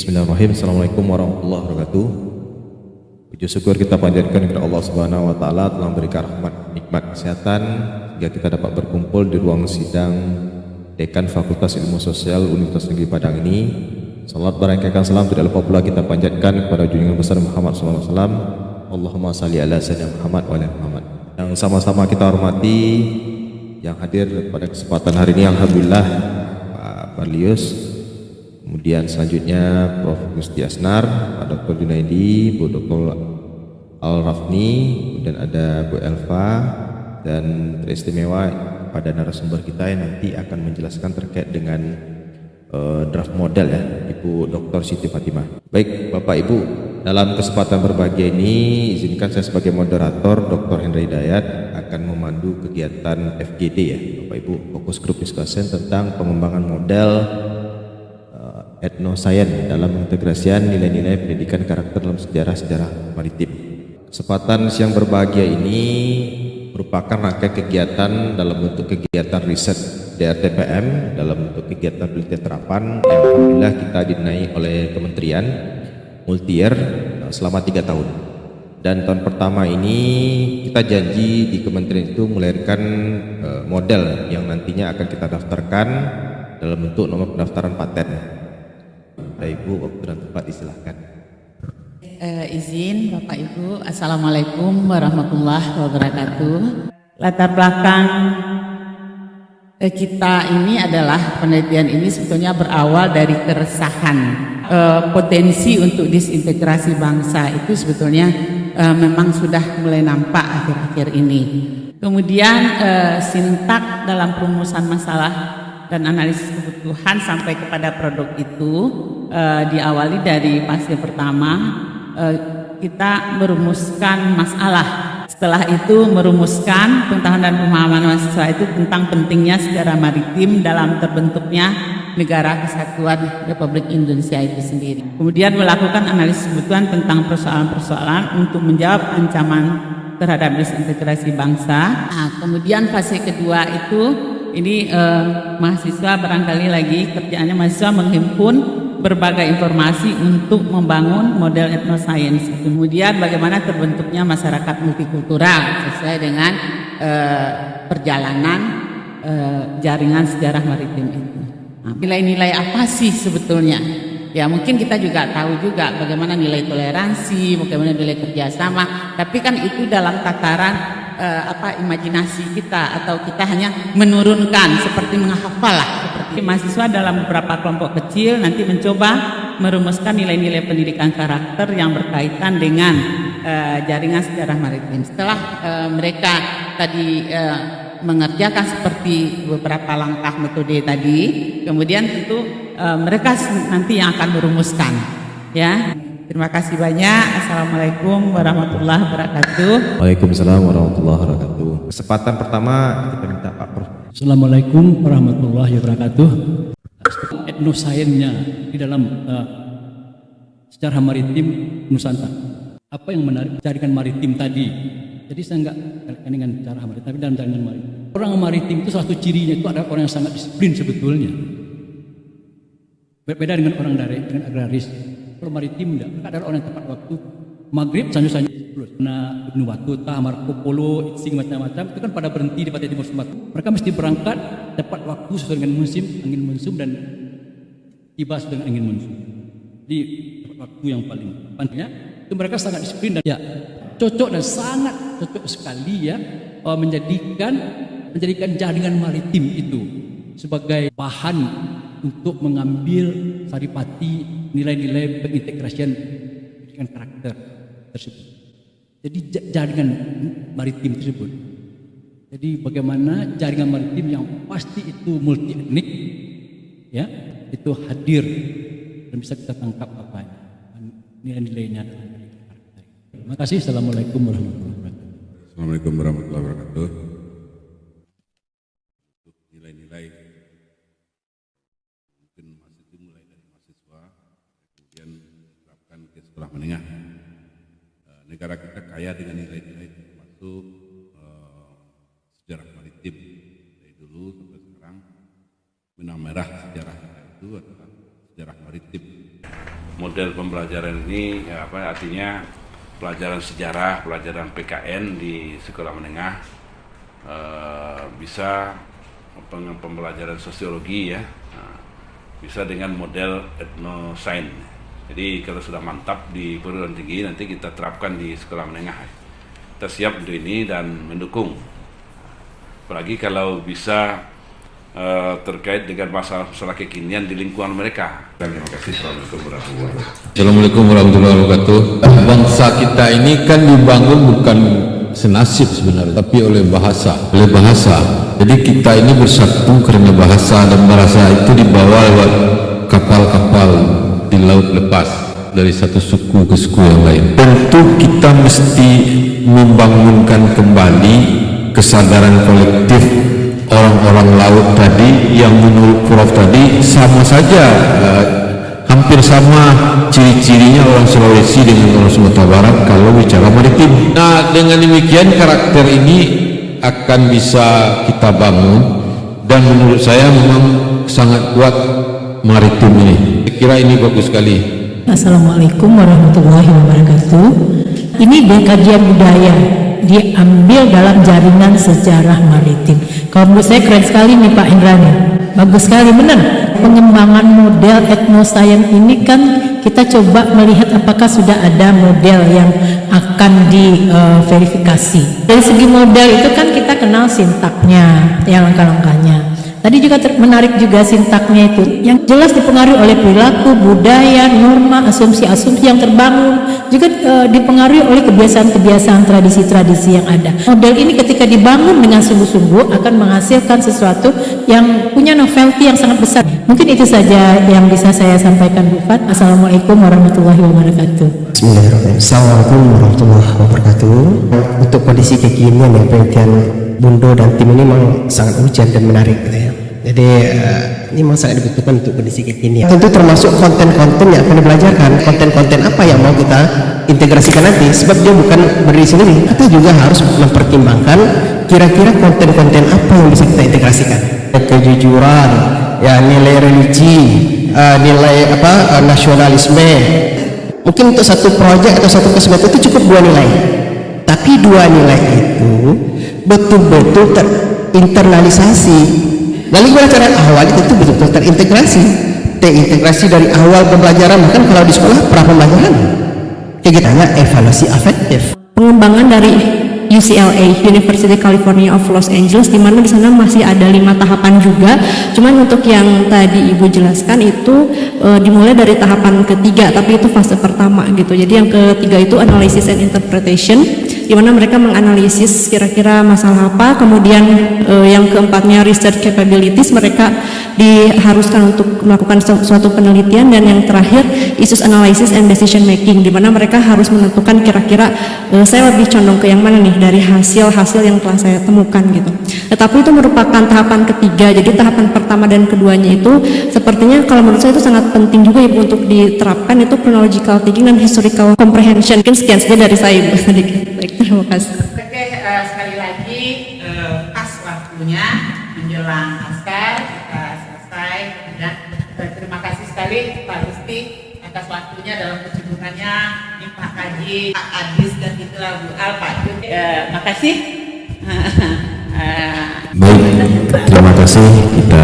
Bismillahirrahmanirrahim. Assalamualaikum warahmatullahi wabarakatuh. Puji syukur kita panjatkan kepada Allah Subhanahu wa taala telah memberikan rahmat nikmat kesehatan hingga kita dapat berkumpul di ruang sidang Dekan Fakultas Ilmu Sosial Universitas Negeri Padang ini. Salat barangkaikan salam tidak lupa pula kita panjatkan kepada junjungan besar Muhammad sallallahu alaihi wasallam. Allahumma salli ala sayyidina Muhammad wa ala Muhammad. Yang sama-sama kita hormati yang hadir pada kesempatan hari ini, alhamdulillah Pak Barlius, kemudian selanjutnya Prof. Gusti Asnar, Pak Dr. Junaidi, Bu Dr. Al-Rafni, kemudian ada Bu Elva, dan teristimewa pada narasumber kita yang nanti akan menjelaskan terkait dengan draft model ya, Ibu Dr. Siti Fatimah. Baik Bapak Ibu, dalam kesempatan berbahagia ini izinkan saya sebagai moderator Dr. Henry Dayat akan memandu kegiatan FGD ya Bapak Ibu, Fokus Group Discussion tentang pengembangan model etnoscience dalam integrasian nilai-nilai pendidikan karakter dalam sejarah maritim. Kesempatan siang berbahagia ini merupakan rangkaian kegiatan dalam bentuk kegiatan riset DRTPM dalam bentuk kegiatan penelitian terapan yang alhamdulillah kita dinai oleh Kementerian multi-year selama 3 tahun. Dan tahun pertama ini kita janji di Kementerian itu melahirkan model yang nantinya akan kita daftarkan dalam bentuk nomor pendaftaran paten. Ibu, waktu dan tempat disilahkan. Izin Bapak Ibu, Assalamualaikum warahmatullahi wabarakatuh. Latar belakang kita ini adalah penelitian ini sebetulnya berawal dari keresahan potensi untuk disintegrasi bangsa itu sebetulnya memang sudah mulai nampak akhir-akhir ini. Kemudian sintak dalam perumusan masalah dan analisis kebutuhan sampai kepada produk itu diawali dari fase pertama, kita merumuskan masalah. Setelah itu merumuskan pengetahuan dan pemahaman mahasiswa itu tentang pentingnya sejarah maritim dalam terbentuknya negara kesatuan Republik Indonesia itu sendiri. Kemudian melakukan analisis kebutuhan tentang persoalan-persoalan untuk menjawab ancaman terhadap disintegrasi bangsa. Nah, kemudian fase kedua itu ini mahasiswa barangkali lagi kerjaannya mahasiswa menghimpun berbagai informasi untuk membangun model etnoscience. Kemudian bagaimana terbentuknya masyarakat multikultural sesuai dengan perjalanan jaringan sejarah maritim itu. Nah, nilai-nilai apa sih sebetulnya? Ya mungkin kita juga tahu juga bagaimana nilai toleransi, bagaimana nilai kerjasama. Tapi kan itu dalam tataran imajinasi kita, atau kita hanya menurunkan seperti menghafal lah, seperti mahasiswa dalam beberapa kelompok kecil nanti mencoba merumuskan nilai-nilai pendidikan karakter yang berkaitan dengan jaringan sejarah maritim. Setelah mereka tadi mengerjakan seperti beberapa langkah metode tadi, kemudian tentu mereka nanti yang akan merumuskan ya. Terima kasih banyak. Assalamualaikum warahmatullahi wabarakatuh. Waalaikumsalam warahmatullahi wabarakatuh. Kesempatan pertama kita minta Pak Prof. Assalamualaikum warahmatullahi wabarakatuh. Etnoscience-nya di dalam sejarah maritim Nusantara. Apa yang menarik jaringan maritim tadi? Jadi saya enggak kaitkan dengan sejarah maritim, tapi dalam jaringan maritim. Orang maritim itu salah satu cirinya itu adalah orang yang sangat disiplin sebetulnya. Berbeda dengan orang dengan agraris. Kalau maritim mereka adalah orang yang tepat waktu. Maghrib sanju-sanju nah Ibnu Battuta, Marco Polo, Itsing macam-macam itu kan pada berhenti di pantai timur Sumatera. Mereka mesti berangkat tepat waktu sesuai dengan musim angin monsum dan tiba sesuai dengan angin monsum. Jadi tepat waktu yang paling pentingnya itu mereka sangat disiplin dan ya cocok dan sangat cocok sekali ya menjadikan jaringan maritim itu sebagai bahan untuk mengambil saripati nilai-nilai pengintegrasian pendidikan karakter tersebut. Jadi jaringan maritim tersebut. Jadi bagaimana jaringan maritim yang pasti itu multi etnik, ya, itu hadir dan bisa kita tangkap apa nilai-nilainya dalam pendidikan karakter. Terima kasih. Assalamualaikum warahmatullahi wabarakatuh. Assalamualaikum warahmatullahi wabarakatuh. Nilai-nilai mulai dari mahasiswa, kemudian diterapkan ke sekolah menengah. Negara kita kaya dengan nilai-nilai termasuk sejarah maritim dari dulu sampai sekarang. Benang merah sejarah kita itu adalah sejarah maritim. model pembelajaran ini artinya pelajaran sejarah, pelajaran PKN di sekolah menengah, bisa pembelajaran sosiologi ya, bisa dengan model etnosains. Jadi kalau sudah mantap di perguruan tinggi, nanti kita terapkan di sekolah menengah. Kita siap untuk ini dan mendukung. Apalagi kalau bisa terkait dengan masalah kekinian di lingkungan mereka. Terima kasih. Assalamualaikum warahmatullahi wabarakatuh. Assalamualaikum warahmatullahi wabarakatuh. Bangsa kita ini kan dibangun bukan senasib sebenarnya, tapi oleh bahasa. Jadi kita ini bersatu karena bahasa, dan bahasa itu dibawa lewat kapal-kapal di laut lepas dari satu suku ke suku yang lain. Tentu kita mesti membangunkan kembali kesadaran kolektif orang-orang laut tadi yang menurut Prof tadi sama saja, hampir sama ciri-cirinya orang Sulawesi dengan orang Sumatera Barat kalau bicara maritim. Nah, dengan demikian karakter ini akan bisa kita bangun, dan menurut saya memang sangat kuat maritim ini. Saya kira ini bagus sekali. Assalamualaikum warahmatullahi wabarakatuh. Ini kajian budaya diambil dalam jaringan sejarah maritim. Kalau menurut saya keren sekali nih Pak Indrani, bagus sekali benar. Pengembangan model etnoscience ini kan kita coba melihat apakah sudah ada model yang akan diverifikasi. Dari segi model itu kan kita kenal sintaknya, yang langkah-langkahnya. Tadi juga menarik juga sintaknya itu, yang jelas dipengaruhi oleh perilaku, budaya, norma, asumsi-asumsi yang terbangun, juga dipengaruhi oleh kebiasaan-kebiasaan, tradisi-tradisi yang ada. Model ini ketika dibangun dengan sungguh-sungguh akan menghasilkan sesuatu yang punya novelty yang sangat besar. Mungkin itu saja yang bisa saya sampaikan, Bu Fat. Assalamualaikum warahmatullahi wabarakatuh. Bismillahirrahmanirrahim. Assalamualaikum warahmatullahi wabarakatuh. Untuk kondisi kekinian yang penelitian Bundo dan tim ini memang sangat urgent dan menarik gitu ya. Jadi ini memang sangat dibutuhkan untuk kondisi kekinian. Tentu termasuk konten-konten yang akan dibelajarkan. Konten-konten apa yang mau kita integrasikan nanti, sebab dia bukan berdiri sendiri. Kita juga harus mempertimbangkan kira-kira konten-konten apa yang bisa kita integrasikan. Kejujuran, ya, nilai religi, nilai nasionalisme. Mungkin untuk satu proyek atau satu kesempatan itu cukup 2 nilai. Tapi 2 nilai itu betul-betul terinternalisasi. Lalu gimana cara awal itu betul-betul terintegrasi dari awal pembelajaran, bahkan kalau di sekolah pra pembelajaran kayak gitu, evaluasi afektif. Pengembangan dari UCLA, University California of Los Angeles, di mana di sana masih ada 5 tahapan juga. Cuman untuk yang tadi Ibu jelaskan itu dimulai dari tahapan ketiga, tapi itu fase pertama gitu. Jadi yang ketiga itu analysis and interpretation, di mana mereka menganalisis kira-kira masalah apa. Kemudian yang keempatnya research capabilities, mereka diharuskan untuk melakukan suatu penelitian. Dan yang terakhir issues analysis and decision making, di mana mereka harus menentukan kira-kira saya lebih condong ke yang mana nih dari hasil-hasil yang telah saya temukan gitu. Tetapi itu merupakan tahapan ketiga. Jadi tahapan pertama dan keduanya itu sepertinya kalau menurut saya itu sangat penting juga Ibu untuk diterapkan, itu chronological thinking dan historical comprehension. Mungkin sekian saja dari saya Ibu sedikit. Baik, terima kasih. Oke, sekali lagi pas waktunya menjelang asar kita selesai. Dan terima kasih sekali Pak Gusti atas waktunya dalam kesibukannya. Ini Pak Kaji, Pak Adis, dan itulah Bu Al, Pak Jun. Makasih. Baik, terima kasih. Kita